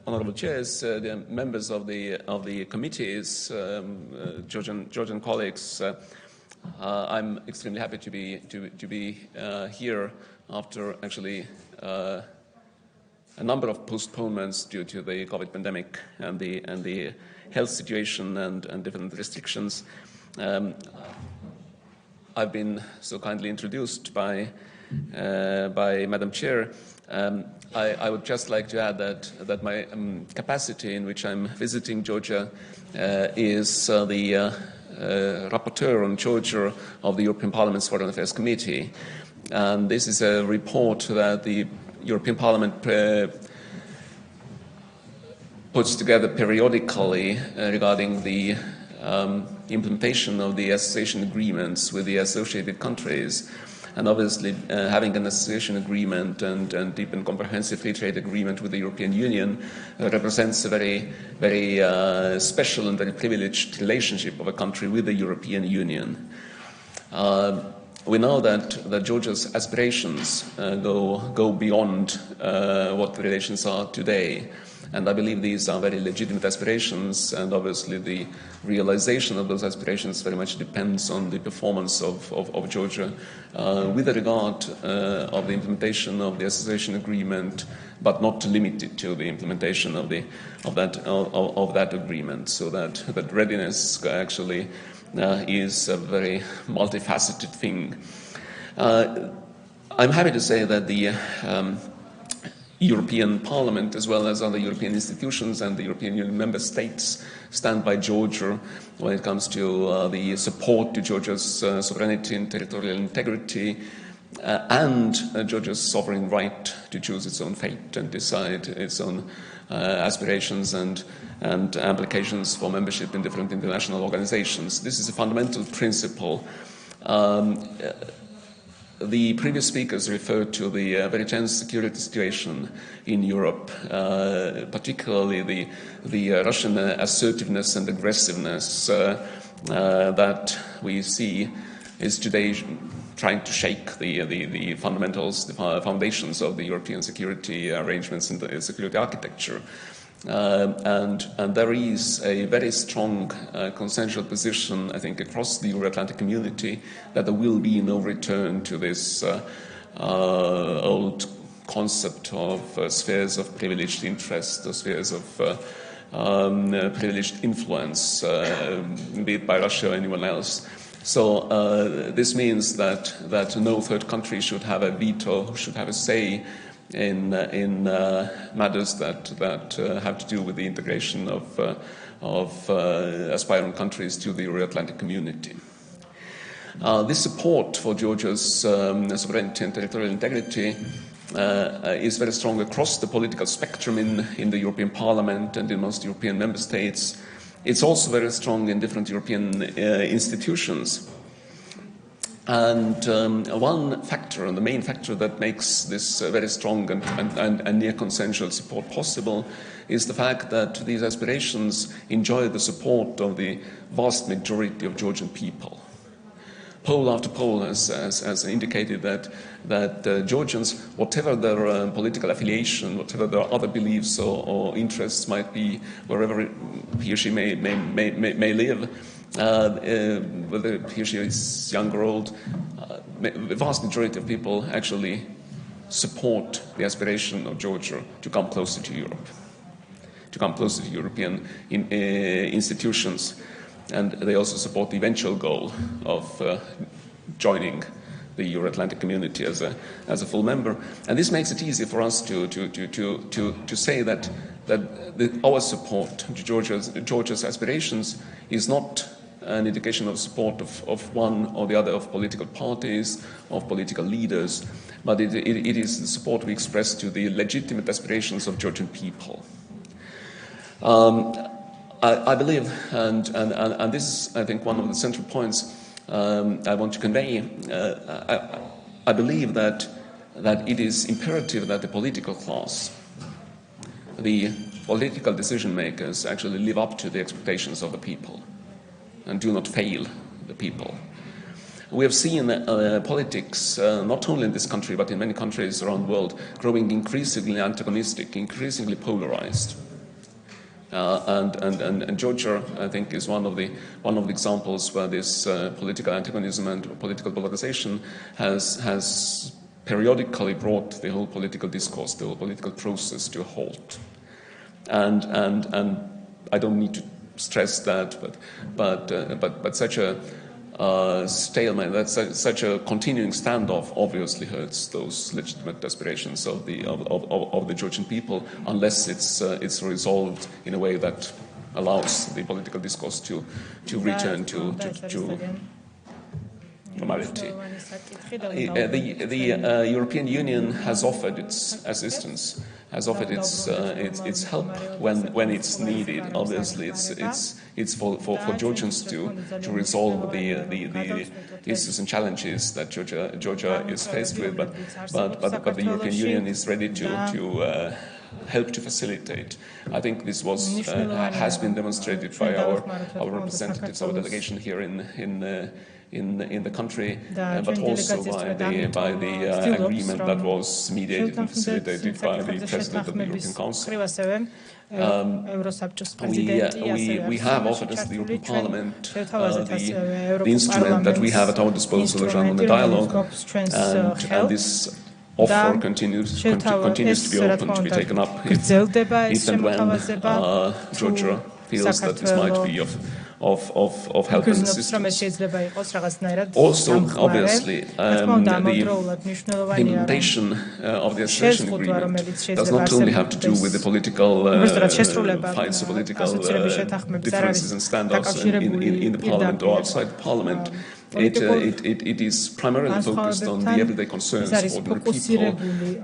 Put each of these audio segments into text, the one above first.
Honourable chairs, the members of the committees, Georgian colleagues, I'm extremely happy to be here after actually a number of postponements due to the COVID pandemic and the health situation and different restrictions. I've been so kindly introduced by Madam Chair. I would just like to add that my capacity in which I'm visiting Georgia is the rapporteur on Georgia of the European Parliament's Foreign Affairs Committee. And this is a report that the European Parliament puts together periodically regarding the implementation of the association agreements with the associated countries. And obviously, having an association agreement and deep and comprehensive free trade agreement with the European Union represents a very, very special and very privileged relationship of a country with the European Union. We know that Georgia's aspirations go beyond what the relations are today. And I believe these are very legitimate aspirations, and obviously the realization of those aspirations very much depends on the performance of Georgia with regard of the implementation of the association agreement, but not limited to the implementation of that agreement. So that readiness actually is a very multifaceted thing. I'm happy to say that the European Parliament, as well as other European institutions and the European Union member states, stand by Georgia when it comes to the support to Georgia's sovereignty and territorial integrity and Georgia's sovereign right to choose its own fate and decide its own aspirations and applications for membership in different international organizations. This is a fundamental principle. The previous speakers referred to the very tense security situation in Europe, particularly the Russian assertiveness and aggressiveness that we see is today trying to shake the fundamentals, the foundations of the European security arrangements and the security architecture. And there is a very strong consensual position, I think, across the Euro-Atlantic community that there will be no return to this old concept of spheres of privileged interest, or spheres of privileged influence, be it by Russia or anyone else. So this means that no third country should have a veto, should have a say in matters that have to do with the integration of aspiring countries to the Euro-Atlantic community. This support for Georgia's sovereignty and territorial integrity is very strong across the political spectrum in the European Parliament and in most European member states. It's also very strong in different European institutions. And one factor, and the main factor that makes this very strong and near consensual support possible is the fact that these aspirations enjoy the support of the vast majority of Georgian people. Poll after poll has indicated that Georgians, whatever their political affiliation, whatever their other beliefs or interests might be, wherever he or she may live, whether he or she is young or old, the vast majority of people actually support the aspiration of Georgia to come closer to Europe, to come closer to European institutions. And they also support the eventual goal of joining the Euro-Atlantic community as a full member. And this makes it easy for us to say that our support to Georgia's aspirations is not an indication of support of one or the other of political parties, of political leaders, but it is the support we express to the legitimate aspirations of Georgian people. I believe, and this is, I think, one of the central points I want to convey. I believe that it is imperative that the political class, the political decision makers, actually live up to the expectations of the people and do not fail the people. We have seen politics, not only in this country, but in many countries around the world, growing increasingly antagonistic, increasingly polarized. And Georgia, I think, is one of the examples where this political antagonism and political polarization has periodically brought the whole political discourse, the whole political process to a halt. And I don't need to stress that, but such a stalemate, that such a continuing standoff obviously hurts those legitimate aspirations of the Georgian people, unless it's resolved in a way that allows the political discourse to return to normality. The European Union has offered its assistance, has offered its help when it's needed. Obviously, it's for Georgians to resolve the issues and challenges that Georgia is faced with, but the European Union is ready to help to facilitate. I think this has been demonstrated by our representatives, our delegation here in the country, but also by the agreement that was mediated and facilitated by the President of the European Council. We have offered as the European Parliament the instrument that we have at our disposal around the dialogue, and this offer continues to be open to be taken up if and when Georgia feels that this might be of help and assistance. Also, obviously, the implementation of the association agreement does not only have to do with the political fights or political differences and standoffs in the parliament or outside the parliament. It is primarily focused on the everyday concerns of ordinary people,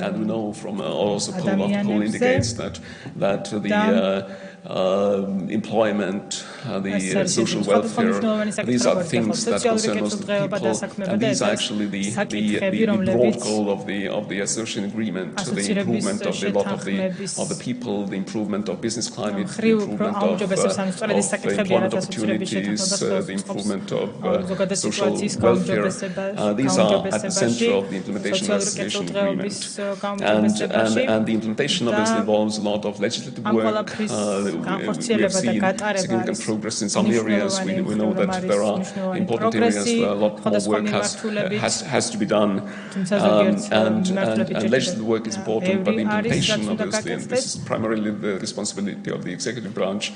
and we know from also poll indicates that the employment, the social welfare, these are things that concern most of the people, and these are actually the broad goal of the association agreement, the improvement of the lot of the people, the improvement of business climate, the improvement of employment opportunities, the improvement of social welfare. These are at the center of the implementation of the association agreement, and the implementation obviously involves a lot of legislative work. We have seen significant progress in some areas. We know that there are important areas where a lot more work has to be done, and legislative work is important, but the implementation, obviously, and this is primarily the responsibility of the executive branch.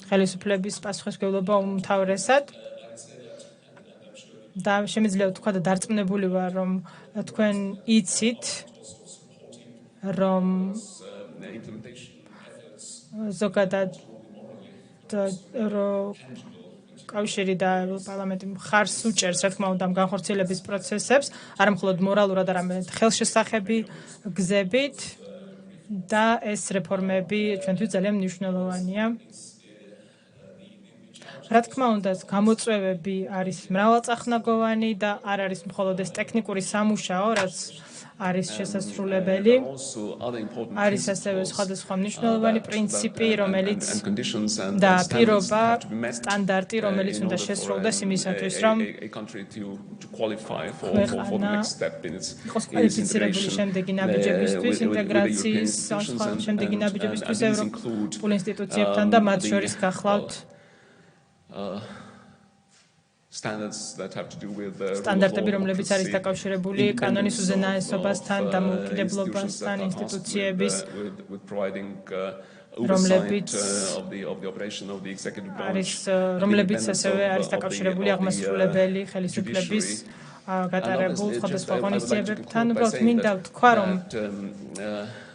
ხელისუფლების პასუხისმგებლობა უმთავრესად და შემიძლია ვთქვა და დარწმუნებული ვარ რომ თქვენ იცით რომ ზოგადად კავშირი და პარლამენტი მხარს უჭერს რა თქმა უნდა განხორციელების პროცესებს არა მხოლოდ მორალურად არამედ ხელშესახები გზებით და ეს რეფორმები ჩვენთვის ძალიან მნიშვნელოვანია. რა თქმა უნდა, გამოწვევები არის მრავალწახნაგოვანი და არ არის მხოლოდ ეს ტექნიკური სამუშაო, რაც არის შესასრულებელი. არის ასევე სხვადასხვა მნიშვნელოვანი პრინციპი, რომელიც და პირობა, სტანდარტი, რომელიც უნდა შესრულდეს იმისათვის, რომ იყოს კვალიფიცირებული შემდეგი ნაბიჯებისთვის, ინტეგრაციის, შემდეგი ნაბიჯებისთვის ევროპულ ინსტიტუციებთან და მათ შორის გახლავთ სტანდარტები, რომლებიც არის დაკავშირებული კანონის უზენაესობასთან, დამოუკიდებლობასთან, ინსტიტუციების, რომლებიც ასევე არის დაკავშირებული აღმასრულებელი ხელისუფლების გატარებულ სხვადასხვა ღონისძიებებთან. უბრალოდ მინდა ვთქვა, რომ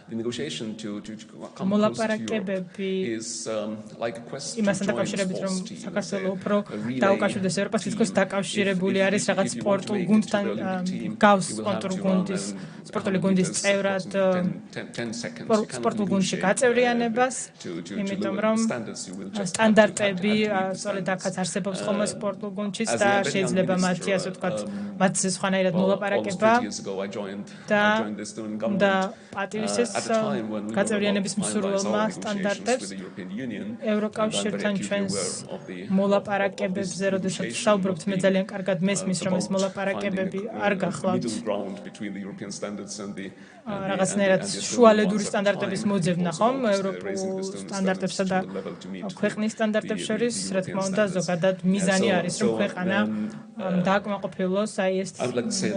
მოლაპარაკებები იმასთან დაკავშირებით, რომ საქართველოს უფრო დაუკავშირდეს ევროპას, თითქოს დაკავშირებული არის რაღაც სპორტულ გუნდთან, გავს სპორტული გუნდის წევრად სპორტულ გუნდში გაწევრიანებას, იმიტომ რომ სტანდარტები სწორედ აქაც არსებობს ხოლმე სპორტულ გუნდშიც და შეიძლება მათი ასე ვთქვათ, მათზე სხვანაირად მოლაპარაკება და პატივისცემა გაწევრიანების მსურველმა სტანდარტებს ევროკავშირთან ჩვენს მოლაპარაკებებზე, როდესაც საუბრობთ, მე ძალიან კარგად მესმის, რომ ეს მოლაპარაკებები არ გახლავთ რაღაცნაირად შუალედური სტანდარტების მოძებნა, ხომ? ევროპულ სტანდარტებსა და ქვეყნის სტანდარტებს შორის, რა თქმა უნდა, ზოგადად მიზანი არის, რომ ქვეყანა დააკმაყოფილოს აი ეს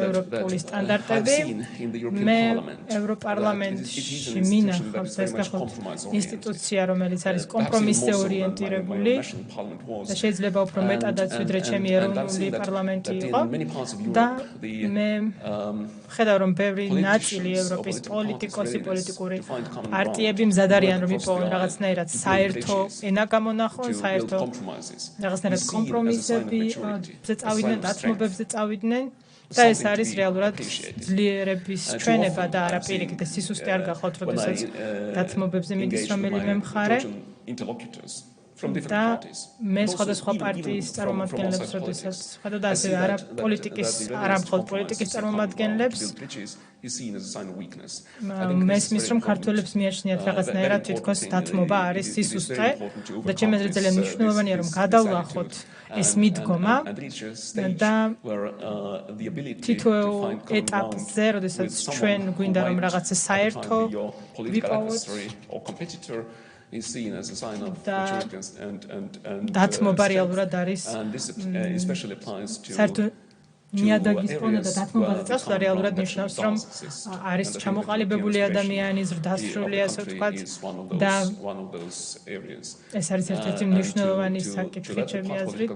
ევროპული სტანდარტები. მე ევროპარლამენტში მინახავს ეს გახლავთ ინსტიტუცია, რომელიც არის კომპრომისზე ორიენტირებული და შეიძლება უფრო მეტადაც ვიდრე ჩემი ეროვნული პარლამენტი იყო და მე ხედავ, რომ ბევრი ნაწილი ევროპის პოლიტიკოსი, პოლიტიკური პარტიები მზად არიან, რომ იპოვონ რაღაცნაირად საერთო ენა გამონახონ, საერთო რაღაცნაირად კომპრომისებზე წავიდნენ, დათმობებზე წავიდნენ და ეს არის რეალურად ძლიერების ჩვენება და არა პირიქით სისუსტე არ გახლავთ, როდესაც დათმობებზე მიდის რომელიმე მხარე და მე სხვადასხვა პარტიის წარმომადგენლებს, როდესაც ხედავ და ასევე არა მხოლოდ პოლიტიკის წარმომადგენლებს მესმის, რომ ქართველებს მიაჩნიათ რაღაცნაირად თითქოს დათმობა არის სისუსტე და ჩემი აზრით ძალიან მნიშვნელოვანია, რომ გადავლახოთ ეს მიდგომა და თითოეულ ეტაპზე, როდესაც ჩვენ გვინდა რომ რაღაცა საერთო ვიპოვოთ დათმობა რეალურად არის საერთო ნიადაგის პოვნა და დათმობაზე წასვლა რეალურად ნიშნავს, რომ არის ჩამოყალიბებული ადამიანი, ზრდასრული, ასე ვთქვათ, და ეს არის ერთ-ერთი მნიშვნელოვანი საკითხი ჩემი აზრით.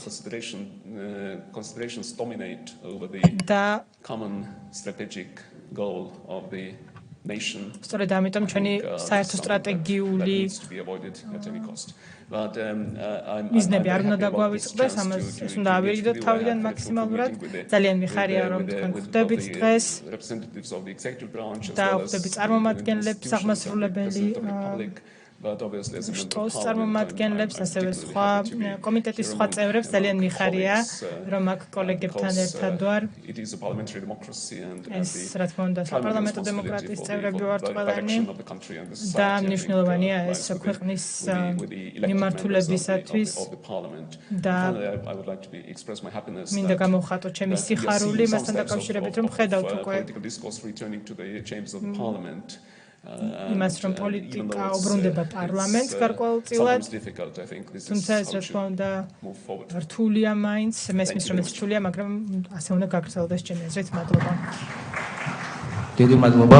და სწორედ ამიტომ ჩვენი საერთო სტრატეგიული მიზნები არ უნდა დაგვავიწყდეს, ამას ეს უნდა ავირიდოთ თავიდან მაქსიმალურად. ძალიან მიხარია, რომ თქვენ ხვდებით დღეს და ხვდებით წარმომადგენლებს, აღმასრულებელი შტოს წარმომადგენლებს, ასევე სხვა კომიტეტის სხვა წევრებს. ძალიან მიხარია, რომ აქ კოლეგებთან ერთად ვარ. ეს რა თქმა უნდა საპარლამენტო დემოკრატიის წევრები ვართ ყველანი და მნიშვნელოვანია ეს ქვეყნის მიმართულებისათვის და მინდა გამოვხატო ჩემი სიხარული მასთან დაკავშირებით, რომ ხედავთ უკვე იმას, რომ პოლიტიკა უბრუნდება პარლამენტს გარკვეულწილად, თუმცა ეს რა თქმა უნდა რთულია მაინც, მესმის რომ ეს რთულია, მაგრამ ასე უნდა გაგრძელდეს ჩემი აზრით. მადლობა. დიდი მადლობა.